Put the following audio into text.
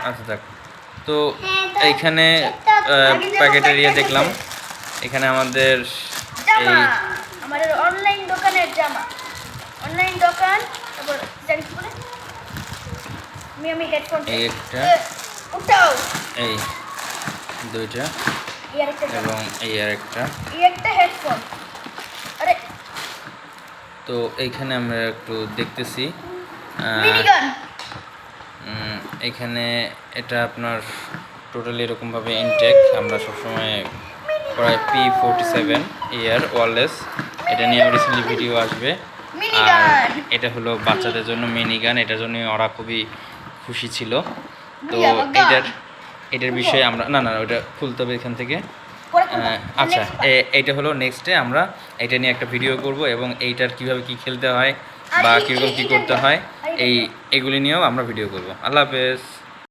আচ্ছা যাক, তো এইখানে প্যাকেটের ইয়ে দেখলাম, এখানে আমাদের এই আমাদের অনলাইন দোকানের জামা, অনলাইন দোকান। তারপর জানি কি বলে, আমি হেডফোন, এই একটা, উঠাও, এই দুইটা, এবং এই আর একটা, হেডফোন। আরে তো এইখানে আমরা একটু দেখতেছি মিনিগান। এখানে এটা আপনার টোটালি এরকমভাবে ইনটেক, আমরা সবসময় প্রায় P47 ইয়ার ওয়ারলেস, এটা নিয়ে রিসেন্টলি ভিডিও আসবে। আর এটা হলো বাচ্চাদের জন্য মিনি গান, এটার জন্য ওরা খুবই খুশি ছিল। তো এটার বিষয়ে আমরা না ওটা খুলতে হবে এখান থেকে। আচ্ছা, এইটা হলো নেক্সটে আমরা এটা নিয়ে একটা ভিডিও করব, এবং এইটার কিভাবে কি খেলতে হয় বা কীরকম কী করতে হয় এগুলি নিয়েও আমরা ভিডিও করব। আল্লাহ হাফেজ।